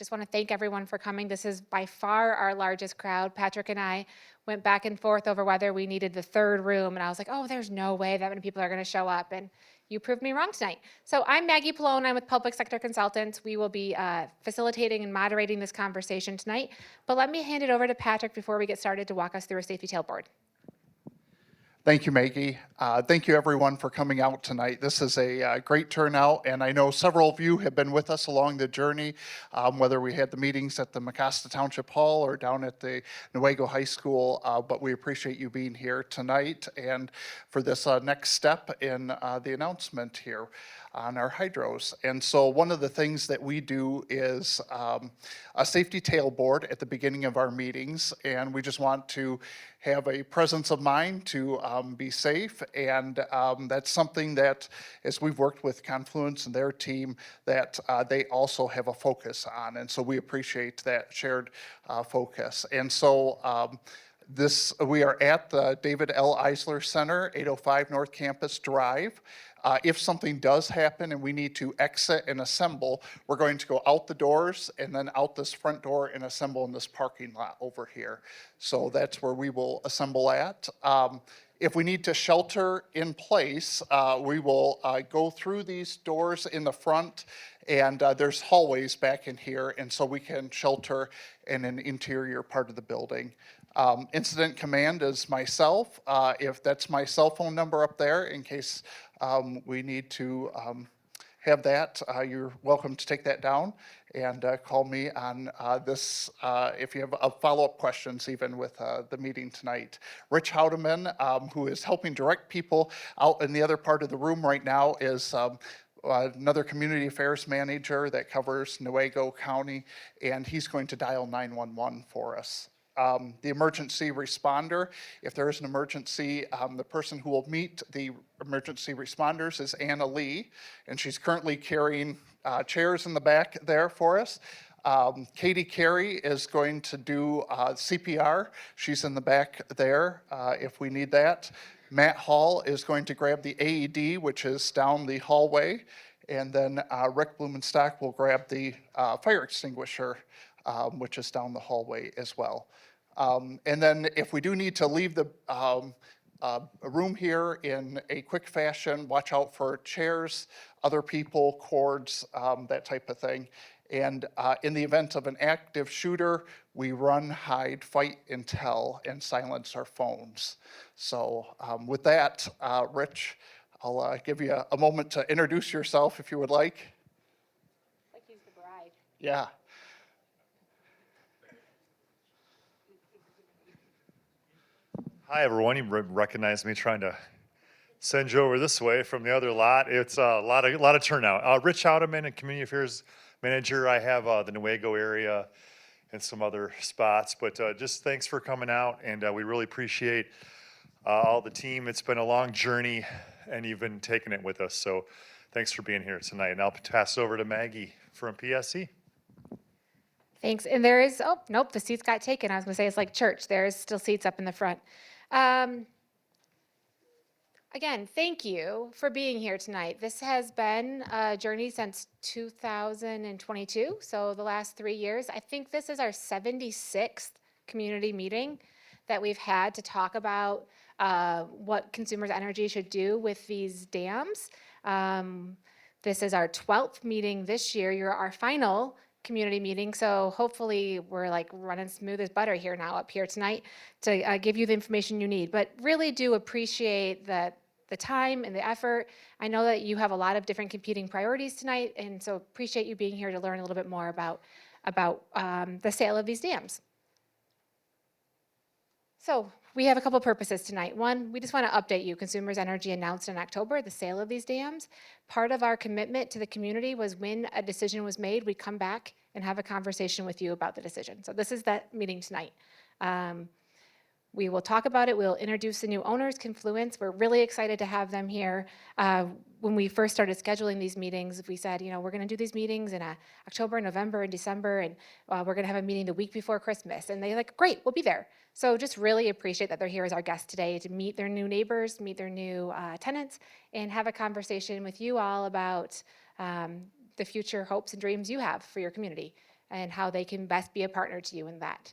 just want to thank everyone for coming. This is by far our largest crowd. Patrick and I went back and forth over whether we needed the third room, and I was like, oh, there's no way that many people are going to show up, and you proved me wrong tonight. So I'm Maggie Pallone. I'm with Public Sector Consultants. We will be facilitating and moderating this conversation tonight, but let me hand it over to Patrick before we get started to walk us through a safety tailboard. Thank you, Maggie. Thank you, everyone, for coming out tonight. This is a great turnout, and I know several of you have been with us along the journey, whether we had the meetings at the Mecosta Township Hall or down at the Newaygo High School, but we appreciate you being here tonight and for this next step in the announcement here on our hydros. And so one of the things that we do is a safety tailboard at the beginning of our meetings, and we just want to have a presence of mind to be safe, and that's something that, as we've worked with Confluence and their team, that they also have a focus on, and so we appreciate that shared focus. And so we are at the David L. Eisler Center, 805 North Campus Drive. If something does happen and we need to exit and assemble, we're going to go out the doors and then out this front door and assemble in this parking lot over here. So that's where we will assemble at. If we need to shelter in place, we will go through these doors in the front, and there's hallways back in here, and so we can shelter in an interior part of the building. Incident command is myself. If that's my cell phone number up there, in case we need to have that, you're welcome to take that down and call me on this if you have follow-up questions even with the meeting tonight. Rich Houdeman, who is helping direct people out in the other part of the room right now, is another community affairs manager that covers Newaygo County, and he's going to dial 911 for us. The emergency responder, if there is an emergency, the person who will meet the emergency responders is Anna Lee, and she's currently carrying chairs in the back there for us. Katie Carey is going to do CPR. She's in the back there if we need that. Matt Hall is going to grab the AED, which is down the hallway, and then Rick Blumenstock will grab the fire extinguisher, which is down the hallway as well. And then if we do need to leave the room here in a quick fashion, watch out for chairs, other people, cords, that type of thing. And in the event of an active shooter, we run, hide, fight, and tell, and silence our phones. So with that, Rich, I'll give you a moment to introduce yourself if you would like. Like he's the bride. Yeah. Hi, everyone. You recognize me trying to send you over this way from the other lot. It's a lot of turnout. Rich Houdeman, a community affairs manager. I have the Newaygo area and some other spots, but just thanks for coming out, and we really appreciate all the team. It's been a long journey, and you've been taking it with us, so thanks for being here tonight. And I'll pass it over to Maggie from PSC. Thanks. And there is, oh, nope, the seats got taken. I was going to say it's like church. There's still seats up in the front. Again, thank you for being here tonight. This has been a journey since 2022, so the last 3 years. I think this is our 76th community meeting that we've had to talk about what consumers' energy should do with these dams. This is our 12th meeting this year. You're our final community meeting, so hopefully we're like running smooth as butter here now up here tonight to give you the information you need. But really do appreciate the time and the effort. I know that you have a lot of different competing priorities tonight, and so appreciate you being here to learn a little bit more about the sale of these dams. So we have a couple purposes tonight. One, we just want to update you. Consumers Energy announced in October the sale of these dams. Part of our commitment to the community was when a decision was made, we'd come back and have a conversation with you about the decision. So this is that meeting tonight. We will talk about it. We'll introduce the new owners, Confluence. We're really excited to have them here. When we first started scheduling these meetings, we said, you know, we're going to do these meetings in October, November, and December, and we're going to have a meeting the week before Christmas. And they're like, great, we'll be there. So just really appreciate that they're here as our guests today to meet their new neighbors, meet their new tenants, and have a conversation with you all about the future hopes and dreams you have for your community. and how they can best be a partner to you in that.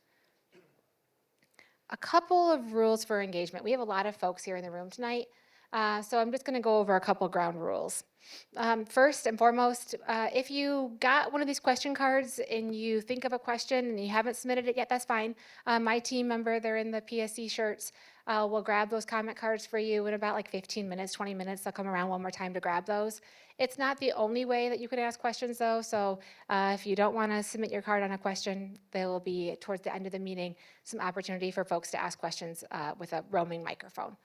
A couple of rules for engagement. We have a lot of folks here in the room tonight, so I'm just going to go over a couple ground rules. First and foremost, if you got one of these question cards and you think of a question and you haven't submitted it yet, that's fine. My team member, they're in the PSC shirts, will grab those comment cards for you in about like 15 minutes, 20 minutes. They'll come around one more time to grab those. It's not the only way that you can ask questions though, so if you don't want to submit your card on a question, there will be, towards the end of the meeting, some opportunity for folks to ask questions with a roaming microphone.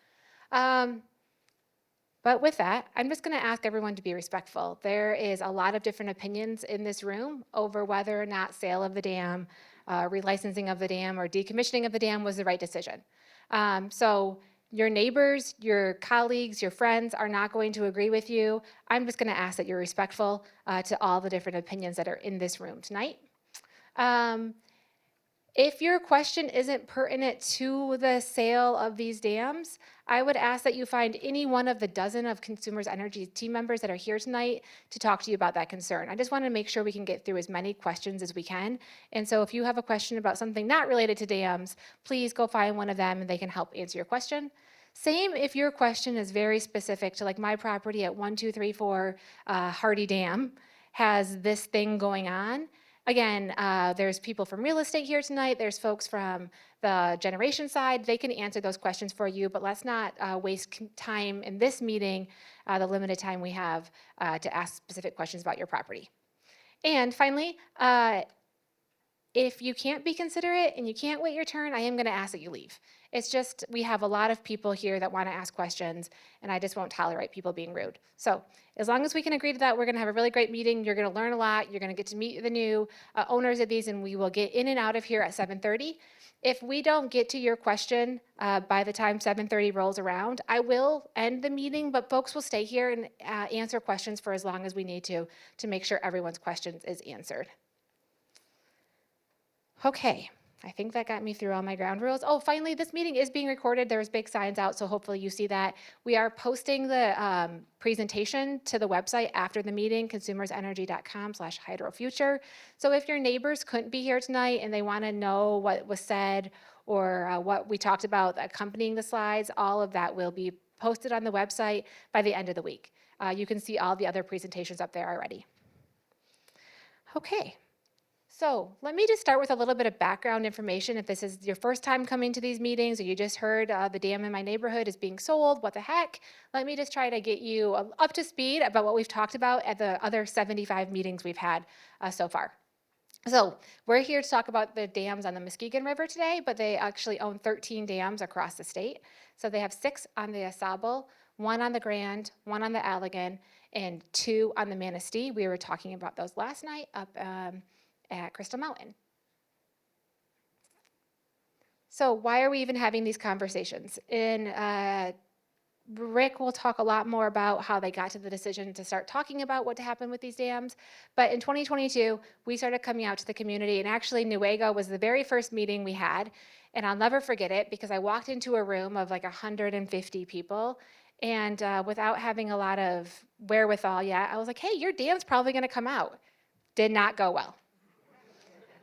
But with that, I'm just going to ask everyone to be respectful. There is a lot of different opinions in this room over whether or not sale of the dam, relicensing of the dam, or decommissioning of the dam was the right decision. So your neighbors, your colleagues, your friends are not going to agree with you. I'm just going to ask that you're respectful to all the different opinions that are in this room tonight. If your question isn't pertinent to the sale of these dams, I would ask that you find any one of the dozen of Consumers Energy team members that are here tonight to talk to you about that concern. I just want to make sure we can get through as many questions as we can. And so if you have a question about something not related to dams, please go find one of them and they can help answer your question. Same if your question is very specific to like my property at 1234 Hardy Dam has this thing going on. Again, there's people from real estate here tonight. There's folks from the generation side. They can answer those questions for you, but let's not waste time in this meeting, the limited time we have to ask specific questions about your property. And finally, if you can't be considerate and you can't wait your turn, I am going to ask that you leave. It's just we have a lot of people here that want to ask questions, and I just won't tolerate people being rude. So as long as we can agree to that, we're going to have a really great meeting. You're going to learn a lot. You're going to get to meet the new owners of these, and we will get in and out of here at 7:30. If we don't get to your question by the time 7:30 rolls around, I will end the meeting, but folks will stay here and answer questions for as long as we need to make sure everyone's questions is answered. Okay, I think that got me through all my ground rules. Oh, finally, this meeting is being recorded. There's big signs out, so hopefully you see that. We are posting the presentation to the website after the meeting, consumersenergy.com/hydrofuture. So if your neighbors couldn't be here tonight and they want to know what was said or what we talked about accompanying the slides, all of that will be posted on the website by the end of the week. You can see all the other presentations up there already. Okay. So let me just start with a little bit of background information. If this is your first time coming to these meetings or you just heard the dam in my neighborhood is being sold, what the heck? Let me just try to get you up to speed about what we've talked about at the other 75 meetings we've had so far. So we're here to talk about the dams on the Muskegon River today, but they actually own 13 dams across the state. So they have 6 on the Asable, 1 on the Grand, 1 on the Allegan, and 2 on the Manistee. We were talking about those last night up at Crystal Mountain. So why are we even having these conversations? Rick will talk a lot more about how they got to the decision to start talking about what to happen with these dams. But in 2022, we started coming out to the community, and actually Newaygo was the very first meeting we had. And I'll never forget it because I walked into a room of like 150 people, and without having a lot of wherewithal yet, I was like, hey, your dam's probably gonna come out. Did not go well.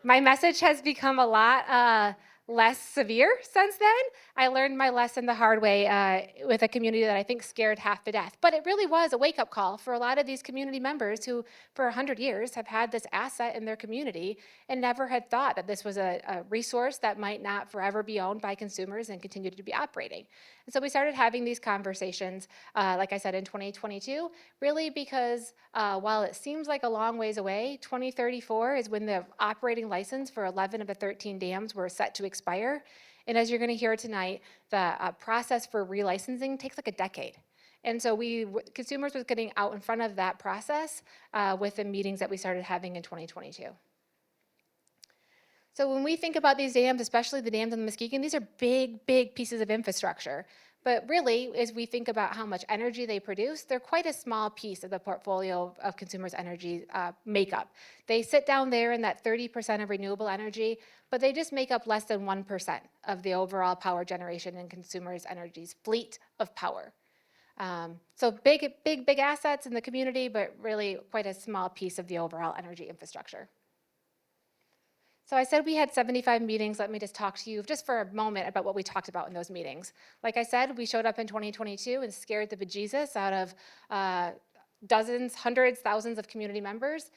My message has become a lot less severe since then. I learned my lesson the hard way with a community that I think scared half to death. But it really was a wake-up call for a lot of these community members who, for 100 years, have had this asset in their community and never had thought that this was a resource that might not forever be owned by consumers and continue to be operating. And so we started having these conversations, like I said, in 2022, really because while it seems like a long ways away, 2034 is when the operating license for 11 of the 13 dams were set to expire. And as you're going to hear tonight, the process for relicensing takes like a decade. And so consumers was getting out in front of that process with the meetings that we started having in 2022. So when we think about these dams, especially the dams in the Muskegon, these are big, big pieces of infrastructure. But really, as we think about how much energy they produce, they're quite a small piece of the portfolio of consumers' energy makeup. They sit down there in that 30% of renewable energy, but they just make up less than 1% of the overall power generation in consumers' energy's fleet of power. So big, big, big assets in the community, but really quite a small piece of the overall energy infrastructure. So I said we had 75 meetings. Let me just talk to you just for a moment about what we talked about in those meetings. Like I said, we showed up in 2022 and scared the bejesus out of dozens, hundreds, thousands of community members.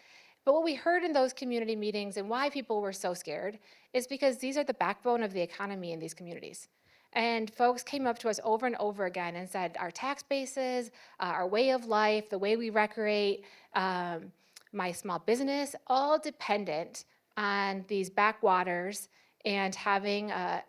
But what we heard in those community meetings and why people were so scared is because these are the backbone of the economy in these communities. And folks came up to us over and over again and said, our tax bases, our way of life, the way we recreate, my small business, all dependent on these backwaters and having a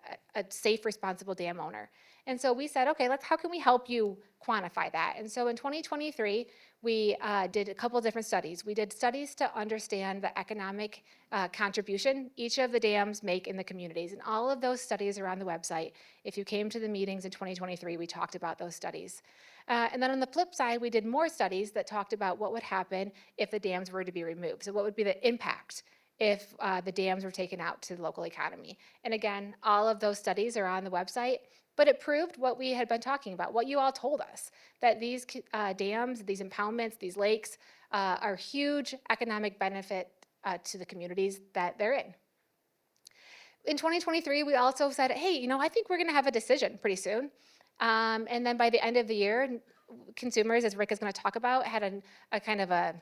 safe, responsible dam owner. And so we said, okay, how can we help you quantify that? And so in 2023, we did a couple different studies. We did studies to understand the economic contribution each of the dams make in the communities. And all of those studies are on the website. If you came to the meetings in 2023, we talked about those studies. And then on the flip side, we did more studies that talked about what would happen if the dams were to be removed. So what would be the impact if the dams were taken out to the local economy? And again, all of those studies are on the website, but it proved what we had been talking about, what you all told us, that these dams, these impoundments, these lakes are huge economic benefit to the communities that they're in. In 2023, we also said, hey, I think we're going to have a decision pretty soon. And then by the end of the year, consumers, as Rick is going to talk about, had a kind of an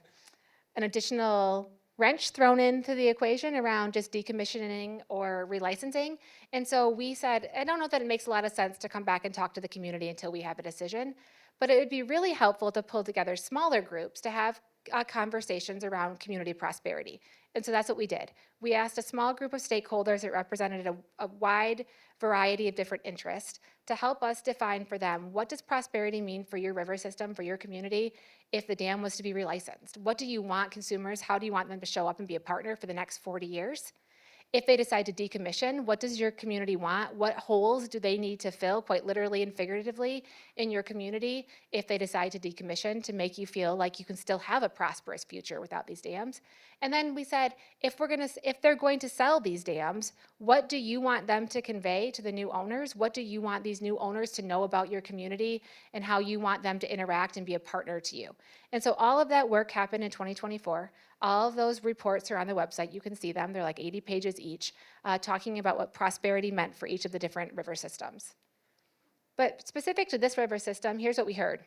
additional wrench thrown into the equation around just decommissioning or relicensing. And so we said, I don't know that it makes a lot of sense to come back and talk to the community until we have a decision, but it would be really helpful to pull together smaller groups to have conversations around community prosperity. And so that's what we did. We asked a small group of stakeholders that represented a wide variety of different interests to help us define for them, what does prosperity mean for your river system, for your community, if the dam was to be relicensed? What do you want consumers, how do you want them to show up and be a partner for the next 40 years? If they decide to decommission, what does your community want? What holes do they need to fill, quite literally and figuratively, in your community if they decide to decommission to make you feel like you can still have a prosperous future without these dams? And then we said, if they're going to sell these dams, what do you want them to convey to the new owners? What do you want these new owners to know about your community and how you want them to interact and be a partner to you? And so all of that work happened in 2024. All of those reports are on the website. You can see them. They're like 80 pages each, talking about what prosperity meant for each of the different river systems. But specific to this river system, here's what we heard.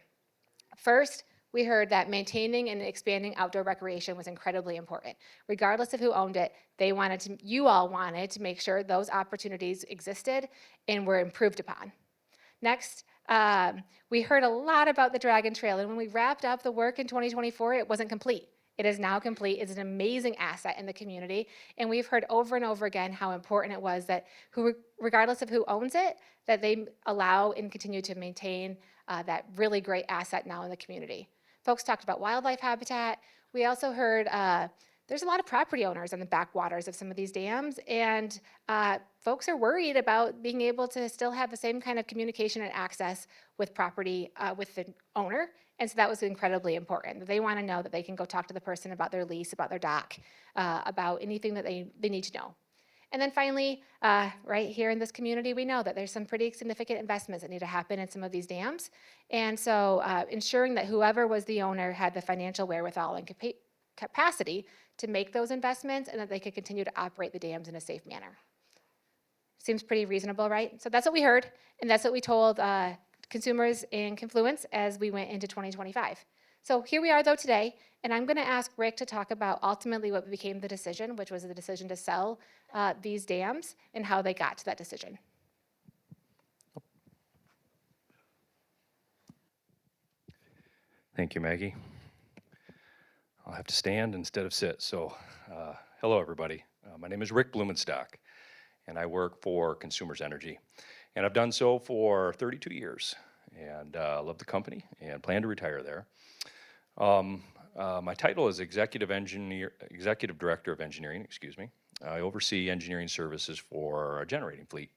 First, we heard that maintaining and expanding outdoor recreation was incredibly important. Regardless of who owned it, you all wanted to make sure those opportunities existed and were improved upon. Next, we heard a lot about the Dragon Trail, and when we wrapped up the work in 2024, it wasn't complete. It is now complete. It's an amazing asset in the community, and we've heard over and over again how important it was that regardless of who owns it, that they allow and continue to maintain that really great asset now in the community. Folks talked about wildlife habitat. We also heard there's a lot of property owners on the backwaters of some of these dams, and folks are worried about being able to still have the same kind of communication and access with property with the owner. And so that was incredibly important. They want to know that they can go talk to the person about their lease, about their dock, about anything that they need to know. And then finally, right here in this community, we know that there's some pretty significant investments that need to happen in some of these dams. And so ensuring that whoever was the owner had the financial wherewithal and capacity to make those investments and that they could continue to operate the dams in a safe manner. Seems pretty reasonable, right? So that's what we heard, and that's what we told consumers in Confluence as we went into 2025. So here we are though today, and I'm going to ask Rick to talk about ultimately what became the decision, which was the decision to sell these dams and how they got to that decision. Thank you, Maggie. I'll have to stand instead of sit. So hello, everybody. My name is Rick Blumenstock, and I work for Consumers Energy. And I've done so for 32 years, and love the company and plan to retire there. My title is Executive Director of Engineering, excuse me. I oversee engineering services for a generating fleet.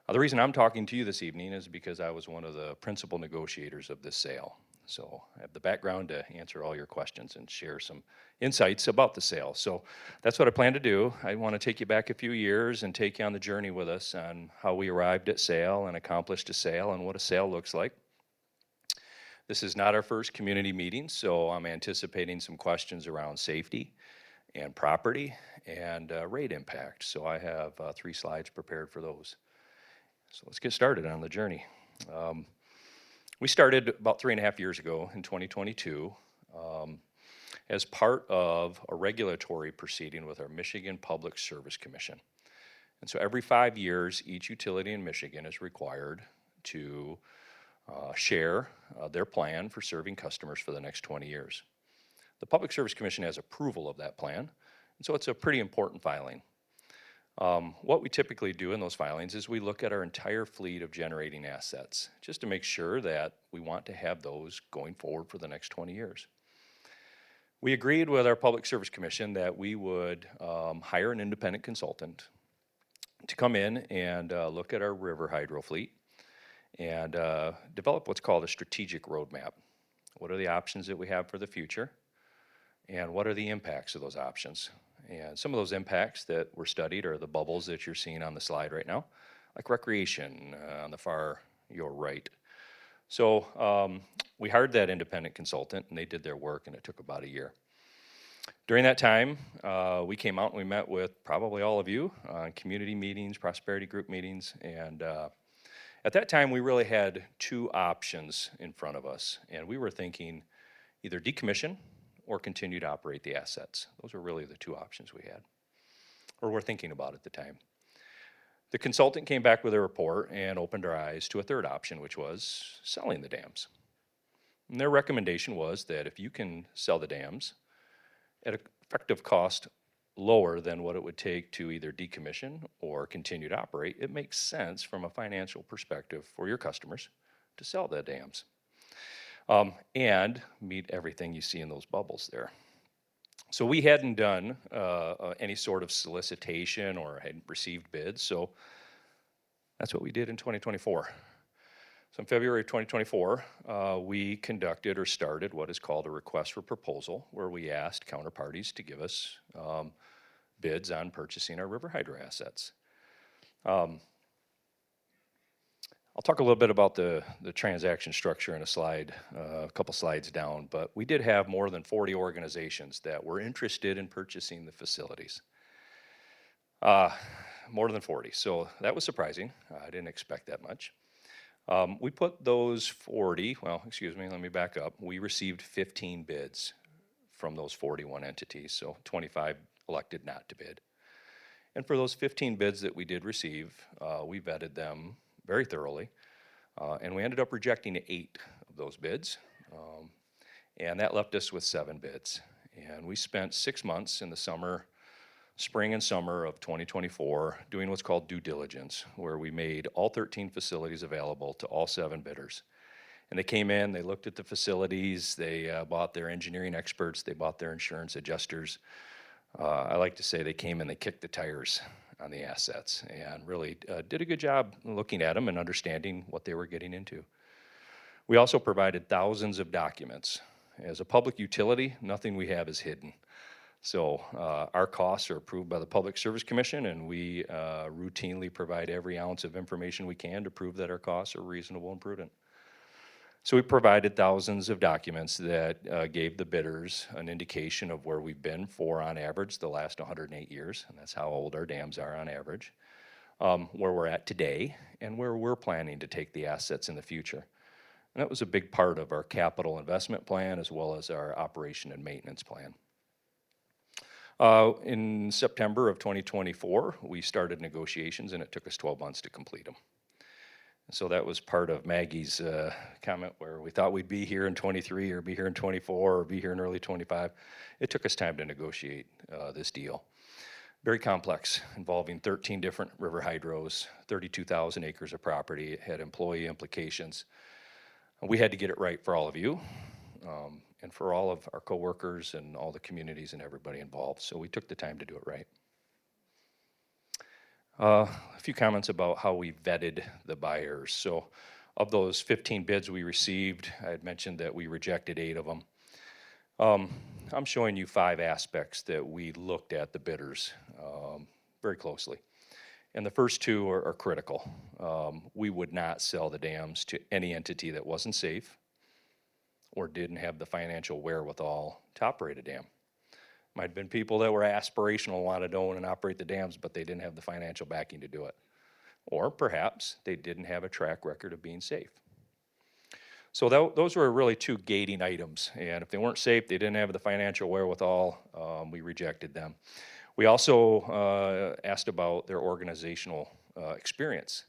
The reason I'm talking to you this evening is because I was one of the principal negotiators of this sale. So I have the background to answer all your questions and share some insights about the sale. So that's what I plan to do. I want to take you back a few years and take you on the journey with us on how we arrived at sale and accomplished a sale and what a sale looks like. This is not our first community meeting, so I'm anticipating some questions around safety and property and rate impact. So I have 3 slides prepared for those. So let's get started on the journey. We started about 3.5 years ago in 2022 as part of a regulatory proceeding with our Michigan Public Service Commission. And so every 5 years, each utility in Michigan is required to share their plan for serving customers for the next 20 years. The Public Service Commission has approval of that plan, and so it's a pretty important filing. What we typically do in those filings is we look at our entire fleet of generating assets just to make sure that we want to have those going forward for the next 20 years. We agreed with our Public Service Commission that we would hire an independent consultant to come in and look at our river hydro fleet and develop what's called a strategic roadmap. What are the options that we have for the future? And what are the impacts of those options? And some of those impacts that were studied are the bubbles that you're seeing on the slide right now, like recreation on the far your right. So we hired that independent consultant, and they did their work, and it took about a year. During that time, we came out and we met with probably all of you on community meetings, prosperity group meetings, and at that time, we really had 2 options in front of us, and we were thinking either decommission or continue to operate the assets. Those were really the 2 options we had, or were thinking about at the time. The consultant came back with a report and opened our eyes to a 3rd option, which was selling the dams. And their recommendation was that if you can sell the dams at an effective cost lower than what it would take to either decommission or continue to operate, it makes sense from a financial perspective for your customers to sell the dams and meet everything you see in those bubbles there. So we hadn't done any sort of solicitation or hadn't received bids, so that's what we did in 2024. So in February of 2024, we conducted or started what is called a request for proposal, where we asked counterparties to give us bids on purchasing our river hydro assets. I'll talk a little bit about the transaction structure in a slide, a couple slides down, but we did have more than 40 organizations that were interested in purchasing the facilities. More than 40, so that was surprising. I didn't expect that much. We put those 40, well, excuse me, let me back up. We received 15 bids from those 41 entities, so 25 elected not to bid. And for those 15 bids that we did receive, we vetted them very thoroughly, and we ended up rejecting 8 of those bids, and that left us with 7 bids. And we spent 6 months in the spring and summer of 2024 doing what's called due diligence, where we made all 13 facilities available to all 7 bidders. And they came in, they looked at the facilities, they bought their engineering experts, they bought their insurance adjusters. I like to say they came and they kicked the tires on the assets and really did a good job looking at them and understanding what they were getting into. We also provided thousands of documents. As a public utility, nothing we have is hidden. So our costs are approved by the Public Service Commission, and we routinely provide every ounce of information we can to prove that our costs are reasonable and prudent. So we provided thousands of documents that gave the bidders an indication of where we've been for, on average, the last 108 years, and that's how old our dams are on average, where we're at today, and where we're planning to take the assets in the future. And that was a big part of our capital investment plan as well as our operation and maintenance plan. In September of 2024, we started negotiations, and it took us 12 months to complete them. So that was part of Maggie's comment where we thought we'd be here in 23 or be here in 24 or be here in early 25. It took us time to negotiate this deal. Very complex, involving 13 different river hydros, 32,000 acres of property. It had employee implications. We had to get it right for all of you. And for all of our coworkers and all the communities and everybody involved. So we took the time to do it right. A few comments about how we vetted the buyers. So of those 15 bids we received, I had mentioned that we rejected 8 of them. I'm showing you 5 aspects that we looked at the bidders very closely. And the first 2 are critical. We would not sell the dams to any entity that wasn't safe or didn't have the financial wherewithal to operate a dam. Might have been people that were aspirational, wanted to own and operate the dams, but they didn't have the financial backing to do it. Or perhaps they didn't have a track record of being safe. So those were really two gating items. And if they weren't safe, they didn't have the financial wherewithal, we rejected them. We also asked about their organizational experience.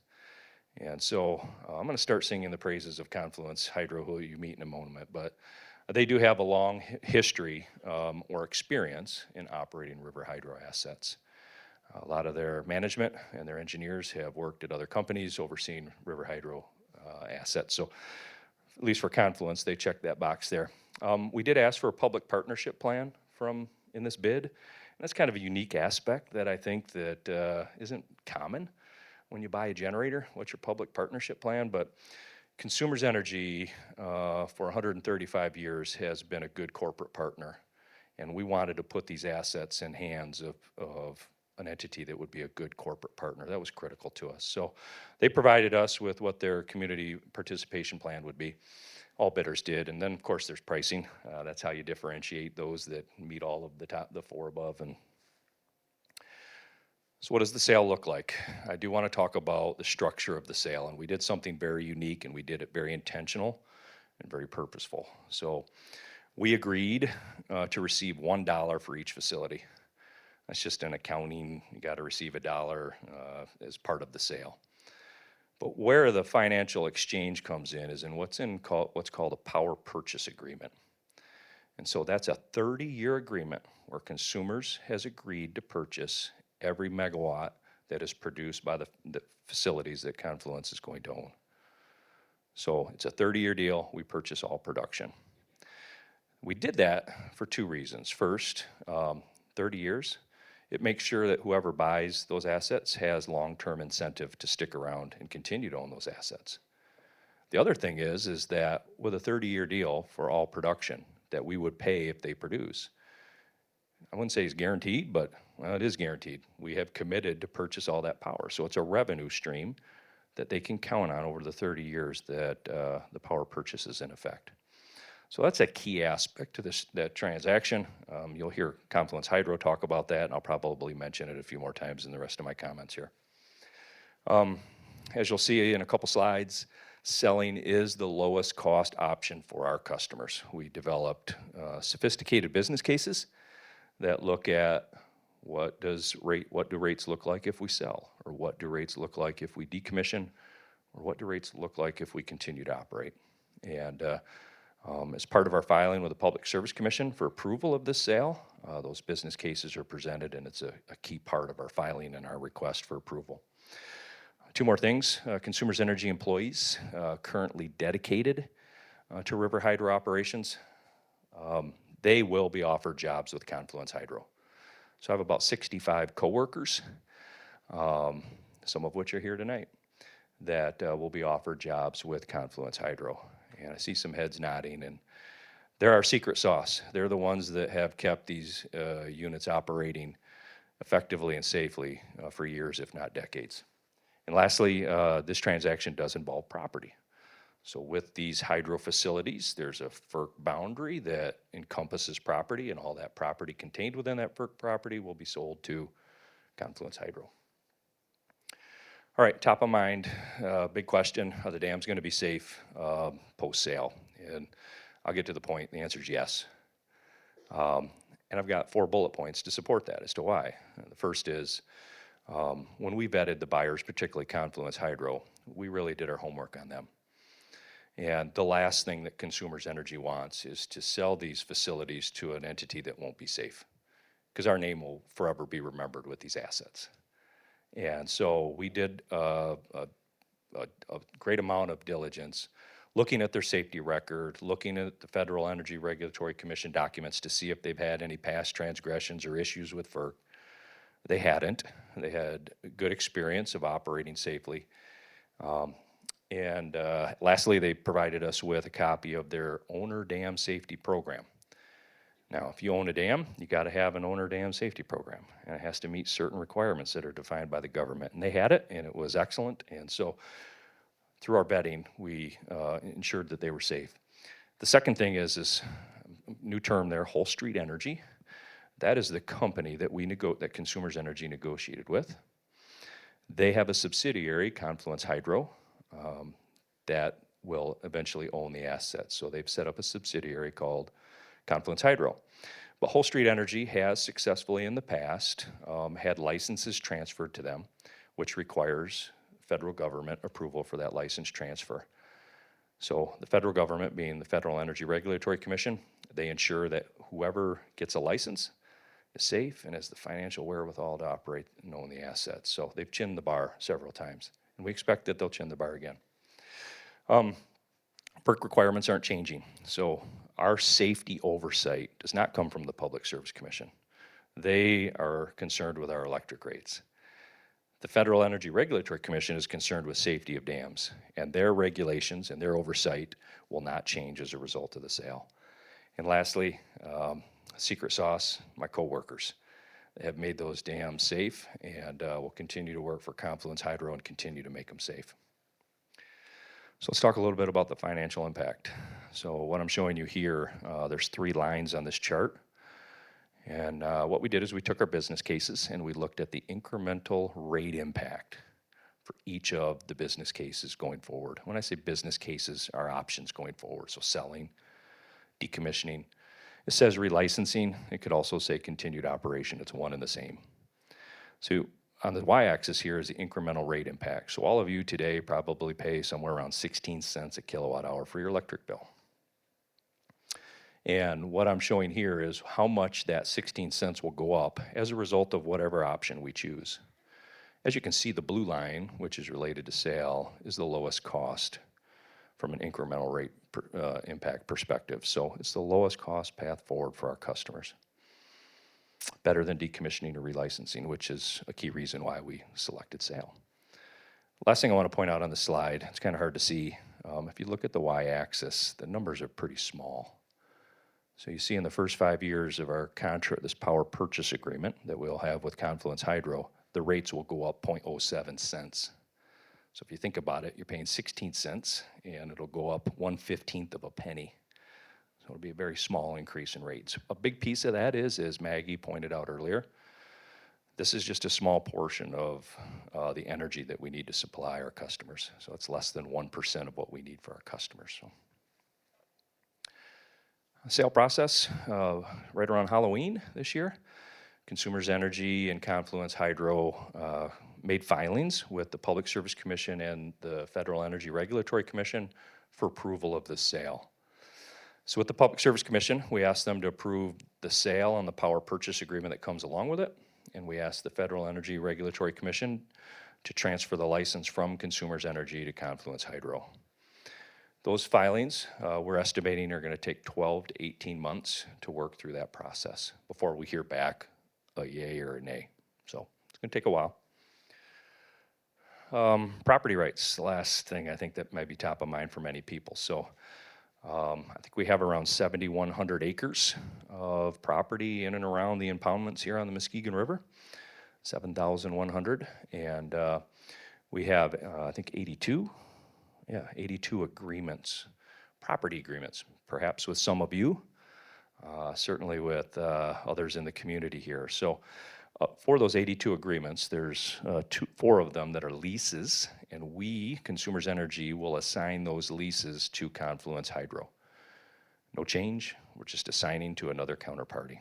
And so I'm going to start singing the praises of Confluence Hydro, who you meet in a moment. But they do have a long history or experience in operating river hydro assets. A lot of their management and their engineers have worked at other companies overseeing river hydro assets. So at least for Confluence, they checked that box there. We did ask for a public partnership plan in this bid. And that's kind of a unique aspect that I think that isn't common when you buy a generator. What's your public partnership plan? But Consumers Energy for 135 years has been a good corporate partner. And we wanted to put these assets in hands of an entity that would be a good corporate partner. That was critical to us. So they provided us with what their community participation plan would be. All bidders did. And then, of course, there's pricing. That's how you differentiate those that meet all of the four above. And so what does the sale look like? I do want to talk about the structure of the sale. And we did something very unique, and we did it very intentional and very purposeful. So we agreed to receive $1 for each facility. That's just an accounting, you got to receive $1 as part of the sale. But where the financial exchange comes in is in what's called a power purchase agreement. And so that's a 30-year agreement where Consumers has agreed to purchase every megawatt that is produced by the facilities that Confluence is going to own. So it's a 30-year deal. We purchase all production. We did that for two reasons. First, 30 years. It makes sure that whoever buys those assets has long-term incentive to stick around and continue to own those assets. The other thing is that with a 30-year deal for all production that we would pay if they produce, I wouldn't say it's guaranteed, but well, it is guaranteed. We have committed to purchase all that power. So it's a revenue stream that they can count on over the 30 years that the power purchase is in effect. So that's a key aspect to that transaction. You'll hear Confluence Hydro talk about that, and I'll probably mention it a few more times in the rest of my comments here. As you'll see in a couple slides, selling is the lowest cost option for our customers. We developed sophisticated business cases that look at what do rates look like if we sell, or what do rates look like if we decommission, or what do rates look like if we continue to operate. And as part of our filing with the Public Service Commission for approval of this sale, those business cases are presented, and it's a key part of our filing and our request for approval. Two more things. Consumers Energy employees currently dedicated to river hydro operations, they will be offered jobs with Confluence Hydro. So I have about 65 coworkers, some of which are here tonight, that will be offered jobs with Confluence Hydro. And I see some heads nodding, and they're our secret sauce. They're the ones that have kept these units operating effectively and safely for years, if not decades. And lastly, this transaction does involve property. So with these hydro facilities, there's a FERC boundary that encompasses property, and all that property contained within that FERC property will be sold to Confluence Hydro. All right, top of mind, big question, are the dams going to be safe post-sale? And I'll get to the point. The answer is yes. And I've got 4 bullet points to support that as to why. The first is when we vetted the buyers, particularly Confluence Hydro, we really did our homework on them. And the last thing that Consumers Energy wants is to sell these facilities to an entity that won't be safe, because our name will forever be remembered with these assets. And so we did a great amount of diligence, looking at their safety record, looking at the Federal Energy Regulatory Commission documents to see if they've had any past transgressions or issues with FERC. They hadn't. They had good experience of operating safely. And lastly, they provided us with a copy of their owner dam safety program. Now, if you own a dam, you got to have an owner dam safety program, and it has to meet certain requirements that are defined by the government. And they had it, and it was excellent. And so through our vetting, we ensured that they were safe. The second thing is this new term there, whole street energy. That is the company that that Consumers Energy negotiated with. They have a subsidiary, Confluence Hydro, that will eventually own the assets. So they've set up a subsidiary called Confluence Hydro. But Whole Street Energy has successfully in the past had licenses transferred to them, which requires federal government approval for that license transfer. So the federal government, being the Federal Energy Regulatory Commission, they ensure that whoever gets a license is safe and has the financial wherewithal to operate and own the assets. So they've chinned the bar several times, and we expect that they'll chin the bar again. PERC requirements aren't changing. So our safety oversight does not come from the Public Service Commission. They are concerned with our electric rates. The Federal Energy Regulatory Commission is concerned with safety of dams, and their regulations and their oversight will not change as a result of the sale. And lastly, secret sauce, my coworkers. They have made those dams safe, and will continue to work for Confluence Hydro and continue to make them safe. So let's talk a little bit about the financial impact. So what I'm showing you here, there's 3 lines on this chart. And what we did is we took our business cases and we looked at the incremental rate impact for each of the business cases going forward. When I say business cases, our options going forward. So selling, decommissioning. It says relicensing. It could also say continued operation. It's one and the same. So on the y-axis here is the incremental rate impact. So all of you today probably pay somewhere around 16 cents a kilowatt hour for your electric bill. And what I'm showing here is how much that 16 cents will go up as a result of whatever option we choose. As you can see, the blue line, which is related to sale, is the lowest cost from an incremental rate impact perspective. So it's the lowest cost path forward for our customers. Better than decommissioning or relicensing, which is a key reason why we selected sale. Last thing I want to point out on the slide, it's kind of hard to see. If you look at the y-axis, the numbers are pretty small. So you see in the first 5 years of our contract, this power purchase agreement that we'll have with Confluence Hydro, the rates will go up 0.07 cents. So if you think about it, you're paying 16 cents and it'll go up 1/15 of a penny. So it'll be a very small increase in rates. A big piece of that is, as Maggie pointed out earlier, this is just a small portion of the energy that we need to supply our customers. So it's less than 1% of what we need for our customers. So. Sale process, right around Halloween this year, Consumers Energy and Confluence Hydro made filings with the Public Service Commission and the Federal Energy Regulatory Commission for approval of this sale. So with the Public Service Commission, we asked them to approve the sale and the power purchase agreement that comes along with it, and we asked the Federal Energy Regulatory Commission to transfer the license from Consumers Energy to Confluence Hydro. Those filings, we're estimating, are going to take 12 to 18 months to work through that process before we hear back a yay or a nay. So it's going to take a while. Property rights, the last thing I think that might be top of mind for many people. So I think we have around 7,100 acres of property in and around the impoundments here on the Muskegon River, 7,100. And we have, I think, 82 agreements, property agreements, perhaps with some of you, certainly with others in the community here. So for those 82 agreements, there's 4 of them that are leases, and we, Consumers Energy, will assign those leases to Confluence Hydro. No change, we're just assigning to another counterparty.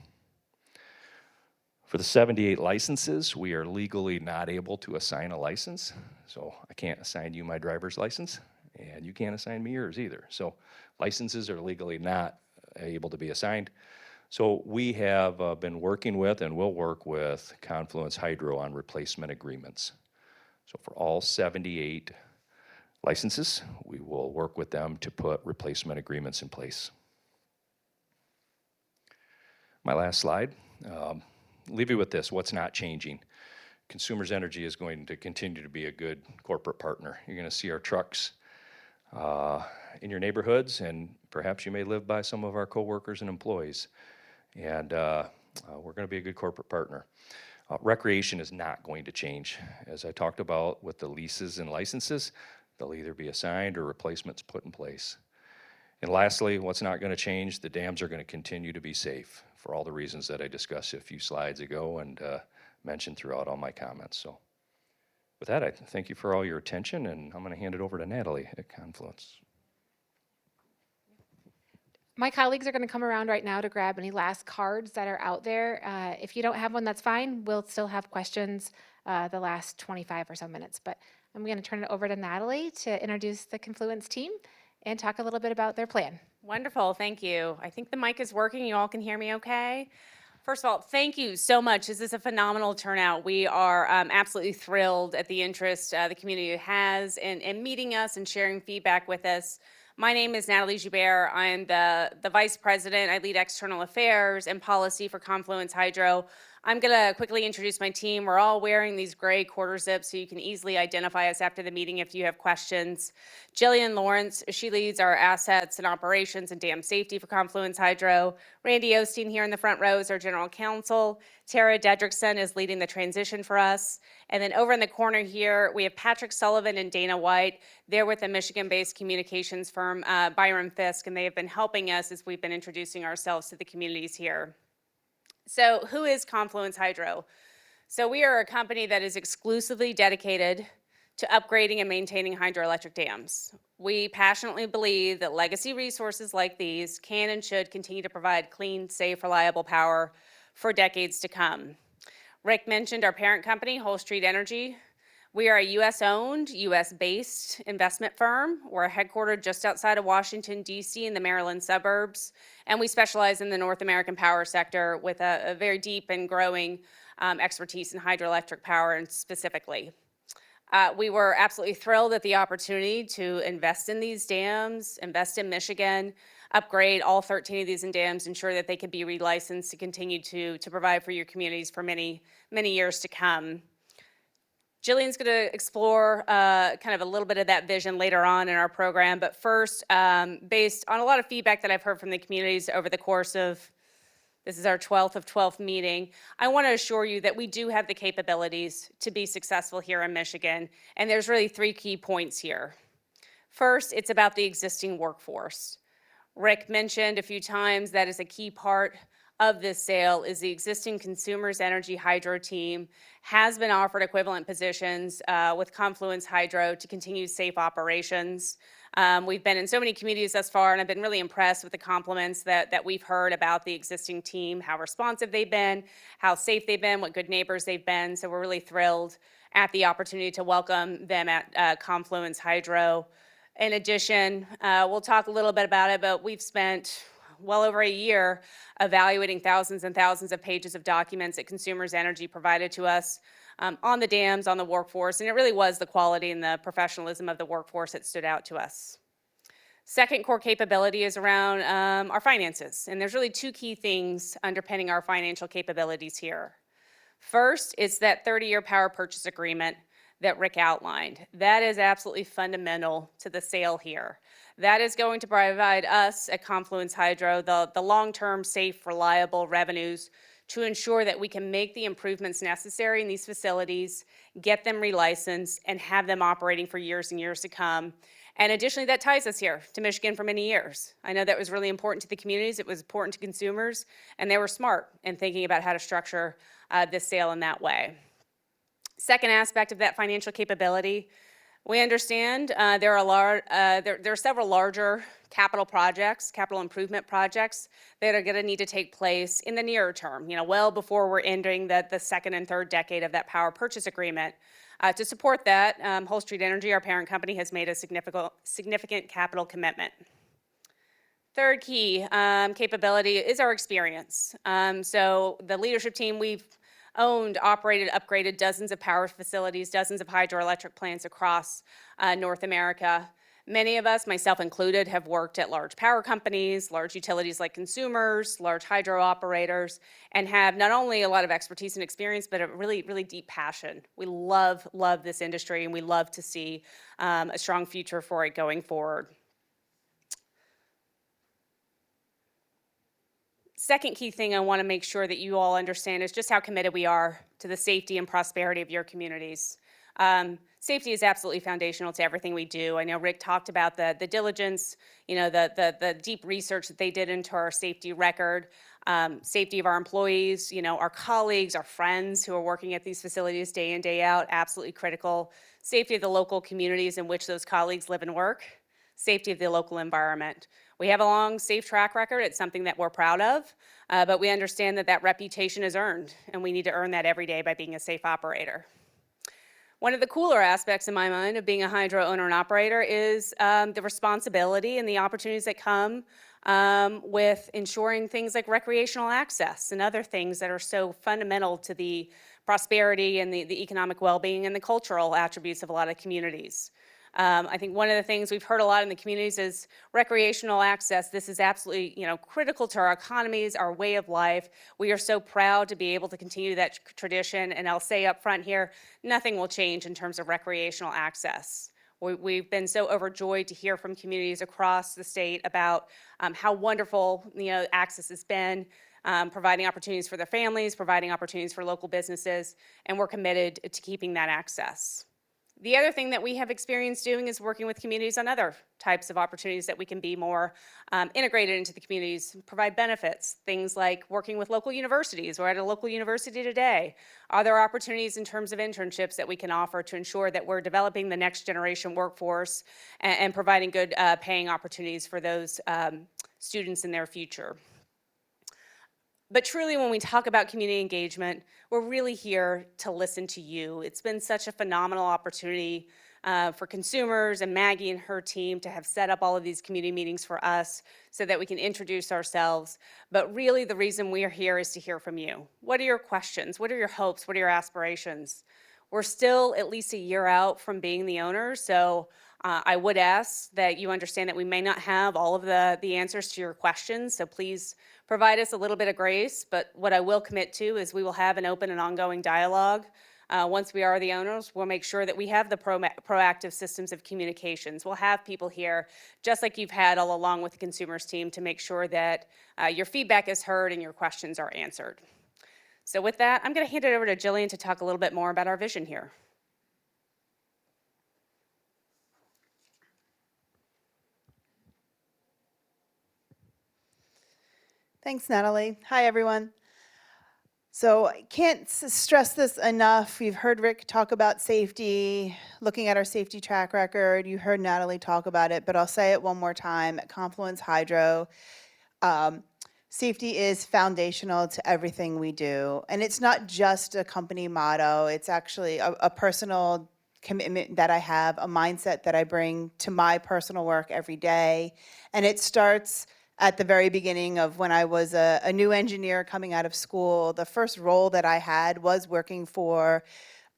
For the 78 licenses, we are legally not able to assign a license, so I can't assign you my driver's license, and you can't assign me yours either. So licenses are legally not able to be assigned. So we have been working with and will work with Confluence Hydro on replacement agreements. So for all 78 licenses, we will work with them to put replacement agreements in place. My last slide. Leave you with this, what's not changing. Consumers Energy is going to continue to be a good corporate partner. You're going to see our trucks in your neighborhoods, and perhaps you may live by some of our coworkers and employees. And we're going to be a good corporate partner. Recreation is not going to change. As I talked about with the leases and licenses, they'll either be assigned or replacements put in place. And lastly, what's not going to change, the dams are going to continue to be safe for all the reasons that I discussed a few slides ago and mentioned throughout all my comments. So with that, I thank you for all your attention, and I'm going to hand it over to Natalie at Confluence. My colleagues are going to come around right now to grab any last cards that are out there. If you don't have one, that's fine. We'll still have questions the last 25 or so minutes. But I'm going to turn it over to Natalie to introduce the Confluence team and talk a little bit about their plan. Wonderful, thank you. I think the mic is working. You all can hear me okay? First of all, thank you so much. This is a phenomenal turnout. We are absolutely thrilled at the interest the community has in meeting us and sharing feedback with us. My name is Natalie Joubert. I am the Vice President. I lead External Affairs and Policy for Confluence Hydro. I'm going to quickly introduce my team. We're all wearing these gray quarter zips so you can easily identify us after the meeting if you have questions. Jillian Lawrence, she leads our assets and operations and dam safety for Confluence Hydro. Randy Osteen here in the front row is our general counsel. Tara Dedrickson is leading the transition for us. And then over in the corner here, we have Patrick Sullivan and Dana White. They're with a Michigan-based communications firm, Byron Fisk, and they have been helping us as we've been introducing ourselves to the communities here. So who is Confluence Hydro? So we are a company that is exclusively dedicated to upgrading and maintaining hydroelectric dams. We passionately believe that legacy resources like these can and should continue to provide clean, safe, reliable power for decades to come. Rick mentioned our parent company, Whole Street Energy. We are a US-owned, US-based investment firm. We're headquartered just outside of Washington, D.C. in the Maryland suburbs, and we specialize in the North American power sector with a very deep and growing expertise in hydroelectric power and specifically. We were absolutely thrilled at the opportunity to invest in these dams, invest in Michigan, upgrade all 13 of these dams, ensure that they could be relicensed to continue to provide for your communities for many, many years to come. Jillian's going to explore kind of a little bit of that vision later on in our program, but first, based on a lot of feedback that I've heard from the communities over the course of, this is our 12th of 12th meeting, I want to assure you that we do have the capabilities to be successful here in Michigan, and there's really 3 key points here. First, it's about the existing workforce. Rick mentioned a few times that is a key part of this sale is the existing Consumers Energy Hydro team has been offered equivalent positions with Confluence Hydro to continue safe operations. We've been in so many communities thus far, and I've been really impressed with the compliments that we've heard about the existing team, how responsive they've been, how safe they've been, what good neighbors they've been. So we're really thrilled at the opportunity to welcome them at Confluence Hydro. In addition, we'll talk a little bit about it, but we've spent well over a year evaluating thousands and thousands of pages of documents that Consumers Energy provided to us on the dams, on the workforce, and it really was the quality and the professionalism of the workforce that stood out to us. Second core capability is around our finances, and there's really 2 key things underpinning our financial capabilities here. First, it's that 30-year power purchase agreement that Rick outlined. That is absolutely fundamental to the sale here. That is going to provide us at Confluence Hydro the long-term, safe, reliable revenues to ensure that we can make the improvements necessary in these facilities, get them relicensed, and have them operating for years and years to come. And additionally, that ties us here to Michigan for many years. I know that was really important to the communities, it was important to consumers, and they were smart in thinking about how to structure this sale in that way. Second aspect of that financial capability, we understand there are several larger capital projects, capital improvement projects that are going to need to take place in the nearer term, well before we're entering the second and third decade of that power purchase agreement. To support that, Whole Street Energy, our parent company, has made a significant capital commitment. Third key capability is our experience. So the leadership team, we've owned, operated, upgraded dozens of power facilities, dozens of hydroelectric plants across North America. Many of us, myself included, have worked at large power companies, large utilities like Consumers, large hydro operators, and have not only a lot of expertise and experience, but a really, really deep passion. We love this industry, and we love to see a strong future for it going forward. Second key thing I want to make sure that you all understand is just how committed we are to the safety and prosperity of your communities. Safety is absolutely foundational to everything we do. I know Rick talked about the diligence, the deep research that they did into our safety record, safety of our employees, our colleagues, our friends who are working at these facilities day in, day out, absolutely critical. Safety of the local communities in which those colleagues live and work, safety of the local environment. We have a long, safe track record. It's something that we're proud of, but we understand that reputation is earned, and we need to earn that every day by being a safe operator. One of the cooler aspects in my mind of being a hydro owner and operator is the responsibility and the opportunities that come with ensuring things like recreational access and other things that are so fundamental to the prosperity and the economic well-being and the cultural attributes of a lot of communities. I think one of the things we've heard a lot in the communities is recreational access. This is absolutely, critical to our economies, our way of life. We are so proud to be able to continue that tradition. And I'll say up front here, nothing will change in terms of recreational access. We've been so overjoyed to hear from communities across the state about how wonderful, access has been. Providing opportunities for their families, providing opportunities for local businesses, and we're committed to keeping that access. The other thing that we have experienced doing is working with communities on other types of opportunities that we can be more integrated into the communities, provide benefits, things like working with local universities. We're at a local university today. Are there opportunities in terms of internships that we can offer to ensure that we're developing the next generation workforce and providing good paying opportunities for those students in their future? But truly, when we talk about community engagement, we're really here to listen to you. It's been such a phenomenal opportunity for consumers and Maggie and her team to have set up all of these community meetings for us so that we can introduce ourselves. But really, the reason we are here is to hear from you. What are your questions? What are your hopes? What are your aspirations? We're still at least a year out from being the owner, so I would ask that you understand that we may not have all of the answers to your questions, so please provide us a little bit of grace. But what I will commit to is we will have an open and ongoing dialogue. Once we are the owners, we'll make sure that we have the proactive systems of communications. We'll have people here, just like you've had all along with the consumers team, to make sure that your feedback is heard and your questions are answered. So with that, I'm going to hand it over to Jillian to talk a little bit more about our vision here. Thanks, Natalie. Hi, everyone. So I can't stress this enough. We've heard Rick talk about safety, looking at our safety track record. You heard Natalie talk about it, but I'll say it one more time. At Confluence Hydro, safety is foundational to everything we do. And it's not just a company motto. It's actually a personal commitment that I have, a mindset that I bring to my personal work every day. And it starts at the very beginning of when I was a new engineer coming out of school. The first role that I had was working for,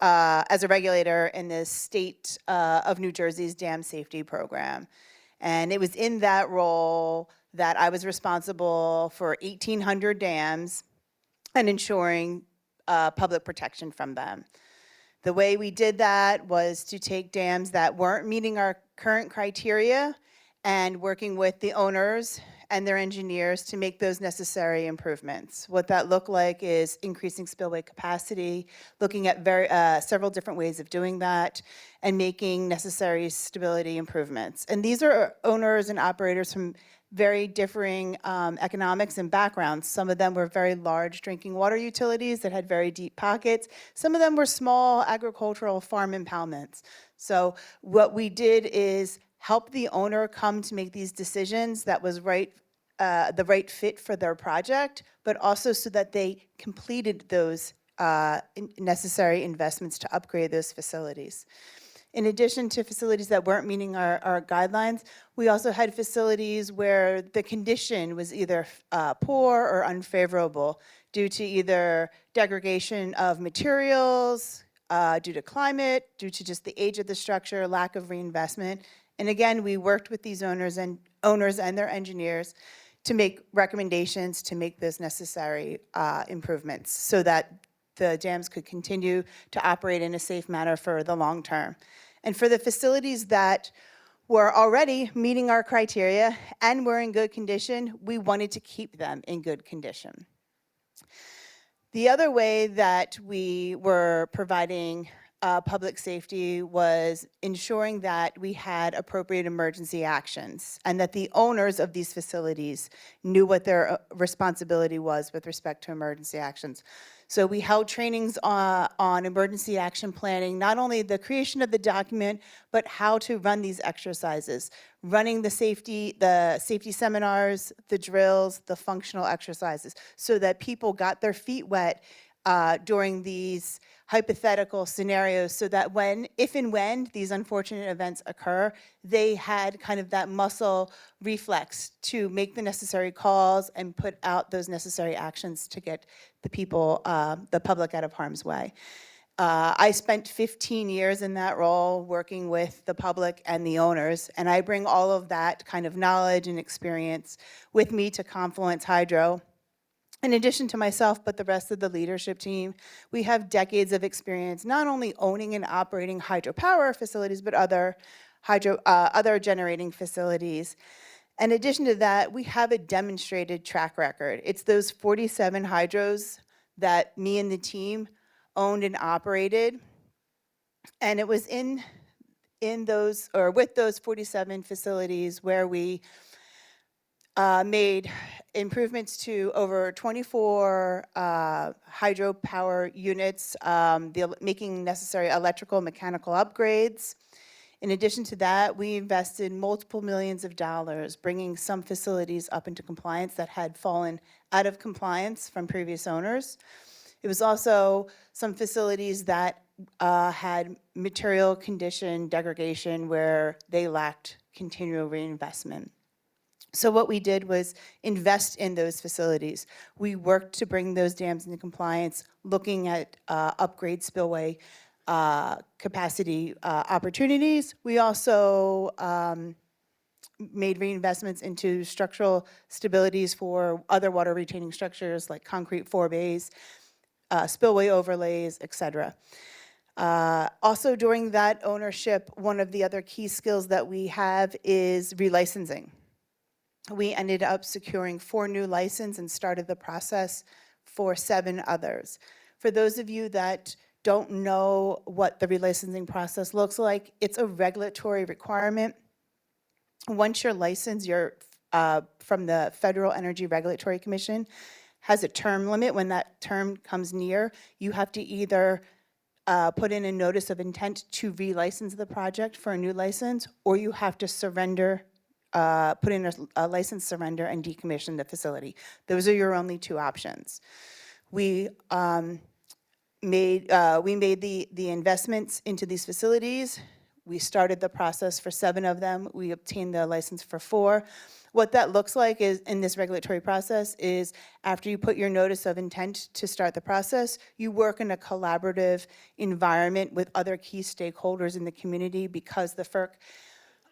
as a regulator in the state of New Jersey's dam safety program. And it was in that role that I was responsible for 1,800 dams and ensuring public protection from them. The way we did that was to take dams that weren't meeting our current criteria and working with the owners and their engineers to make those necessary improvements. What that looked like is increasing spillway capacity, looking at several different ways of doing that, and making necessary stability improvements. And these are owners and operators from very differing economics and backgrounds. Some of them were very large drinking water utilities that had very deep pockets. Some of them were small agricultural farm impoundments. So what we did is help the owner come to make these decisions that was the right fit for their project, but also so that they completed those necessary investments to upgrade those facilities. In addition to facilities that weren't meeting our guidelines, we also had facilities where the condition was either poor or unfavorable due to either degradation of materials, due to climate, due to just the age of the structure, lack of reinvestment. And again, we worked with these owners and their engineers to make recommendations to make those necessary improvements so that the dams could continue to operate in a safe manner for the long term. And for the facilities that were already meeting our criteria and were in good condition, we wanted to keep them in good condition. The other way that we were providing public safety was ensuring that we had appropriate emergency actions and that the owners of these facilities knew what their responsibility was with respect to emergency actions. So we held trainings on emergency action planning, not only the creation of the document, but how to run these exercises, running the safety seminars, the drills, the functional exercises, so that people got their feet wet during these hypothetical scenarios, so that if and when these unfortunate events occur, they had kind of that muscle reflex to make the necessary calls and put out those necessary actions to get the people, the public out of harm's way. I spent 15 years in that role working with the public and the owners, and I bring all of that kind of knowledge and experience with me to Confluence Hydro. In addition to myself, but the rest of the leadership team, we have decades of experience not only owning and operating hydropower facilities, but other generating facilities. In addition to that, we have a demonstrated track record. It's those 47 hydros that me and the team owned and operated. And it was in those, or with those 47 facilities where we made improvements to over 24 hydropower units, making necessary electrical and mechanical upgrades. In addition to that, we invested multiple millions of dollars, bringing some facilities up into compliance that had fallen out of compliance from previous owners. It was also some facilities that had material condition degradation where they lacked continual reinvestment. So what we did was invest in those facilities. We worked to bring those dams into compliance, looking at upgrade spillway capacity opportunities. We also made reinvestments into structural stabilities for other water retaining structures like concrete forebays, spillway overlays, et cetera. Also during that ownership, one of the other key skills that we have is relicensing. We ended up securing 4 new licenses and started the process for 7 others. For those of you that don't know what the relicensing process looks like, it's a regulatory requirement. Once you're licensed, you're from the Federal Energy Regulatory Commission, has a term limit. When that term comes near, you have to either put in a notice of intent to relicense the project for a new license, or you have to surrender, put in a license surrender and decommission the facility. Those are your only 2 options. We made the investments into these facilities. We started the process for 7 of them. We obtained the license for 4. What that looks like is, in this regulatory process, is after you put your notice of intent to start the process, you work in a collaborative environment with other key stakeholders in the community, because the FERC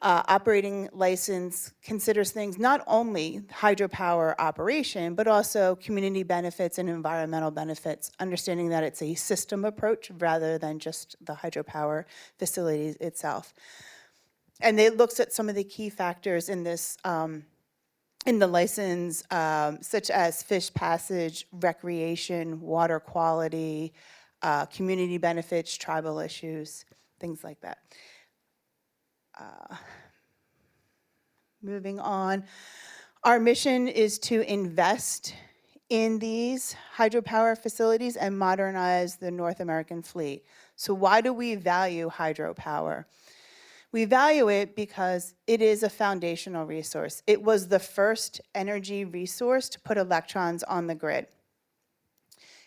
operating license considers things not only hydropower operation, but also community benefits and environmental benefits, understanding that it's a system approach rather than just the hydropower facilities itself. And it looks at some of the key factors in this, in the license, such as fish passage, recreation, water quality, community benefits, tribal issues, things like that. Moving on, our mission is to invest in these hydropower facilities and modernize the North American fleet. So why do we value hydropower? We value it because it is a foundational resource. It was the first energy resource to put electrons on the grid.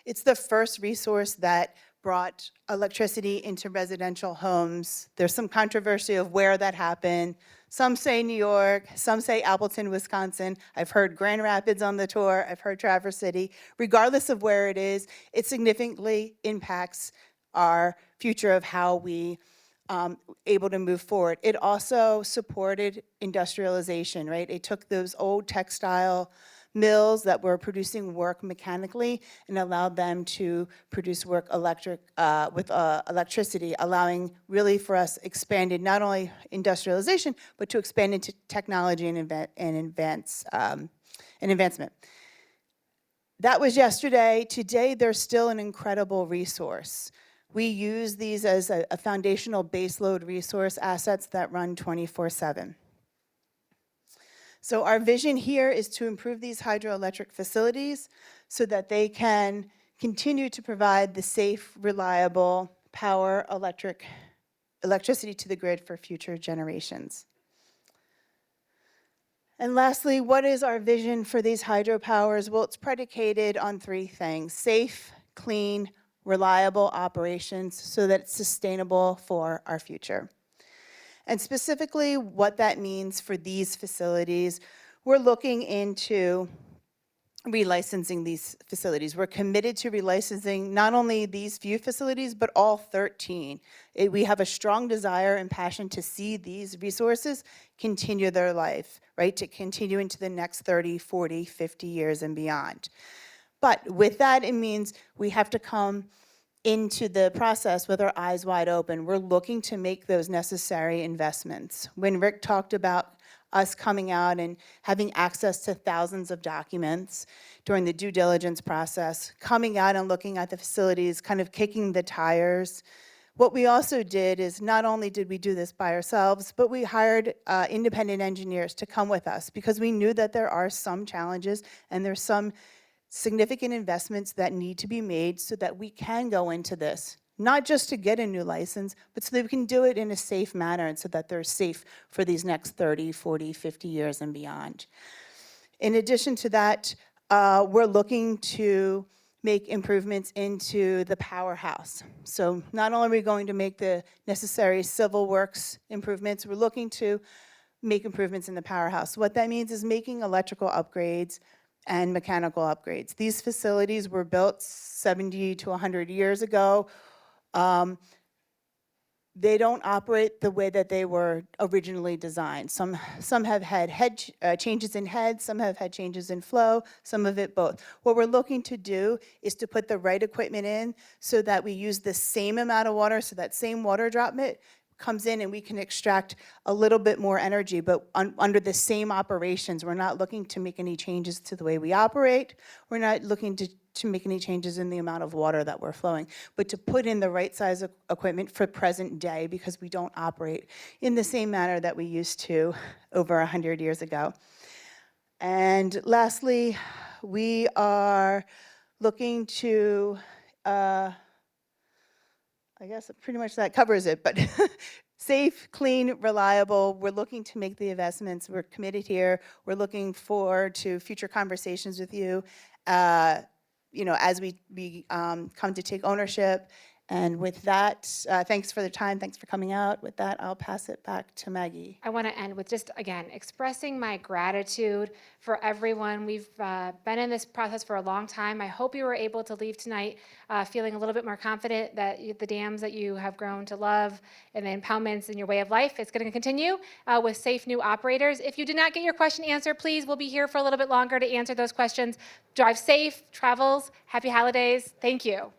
It's the first resource that brought electricity into residential homes. There's some controversy of where that happened. Some say New York, some say Appleton, Wisconsin. I've heard Grand Rapids on the tour, I've heard Traverse City. Regardless of where it is, it significantly impacts our future of how we able to move forward. It also supported industrialization, right? It took those old textile mills that were producing work mechanically and allowed them to produce work with electricity, allowing really for us expanded not only industrialization, but to expand into technology and advancement. That was yesterday. Today, there's still an incredible resource. We use these as a foundational baseload resource assets that run 24/7. So our vision here is to improve these hydroelectric facilities so that they can continue to provide the safe, reliable power, electricity to the grid for future generations. And lastly, what is our vision for these hydropowers? Well, it's predicated on three things: safe, clean, reliable operations so that it's sustainable for our future. And specifically, what that means for these facilities, we're looking into relicensing these facilities. We're committed to relicensing not only these few facilities, but all 13. We have a strong desire and passion to see these resources continue their life, right? To continue into the next 30, 40, 50 years and beyond. But with that, it means we have to come into the process with our eyes wide open. We're looking to make those necessary investments. When Rick talked about us coming out and having access to thousands of documents during the due diligence process, coming out and looking at the facilities, kind of kicking the tires, what we also did is not only did we do this by ourselves, but we hired independent engineers to come with us because we knew that there are some challenges and there's some significant investments that need to be made so that we can go into this, not just to get a new license, but so that we can do it in a safe manner and so that they're safe for these next 30, 40, 50 years and beyond. In addition to that, we're looking to make improvements into the powerhouse. So not only are we going to make the necessary civil works improvements, we're looking to make improvements in the powerhouse. What that means is making electrical upgrades and mechanical upgrades. These facilities were built 70 to 100 years ago. They don't operate the way that they were originally designed. Some have had changes in head, some have had changes in flow, some of it both. What we're looking to do is to put the right equipment in so that we use the same amount of water, so that same water drop comes in and we can extract a little bit more energy, but under the same operations. We're not looking to make any changes to the way we operate. We're not looking to make any changes in the amount of water that we're flowing, but to put in the right size of equipment for present day because we don't operate in the same manner that we used to over 100 years ago. And lastly, we are looking to I guess pretty much that covers it, but safe, clean, reliable. We're looking to make the investments. We're committed here. We're looking forward to future conversations with you, as we come to take ownership. And with that, thanks for the time. Thanks for coming out. With that, I'll pass it back to Maggie. I want to end with just, again, expressing my gratitude for everyone. We've been in this process for a long time. I hope you were able to leave tonight feeling a little bit more confident that the dams that you have grown to love and the impoundments in your way of life is going to continue with safe new operators. If you did not get your question answered, please, we'll be here for a little bit longer to answer those questions. Drive safe, travels, happy holidays. Thank you.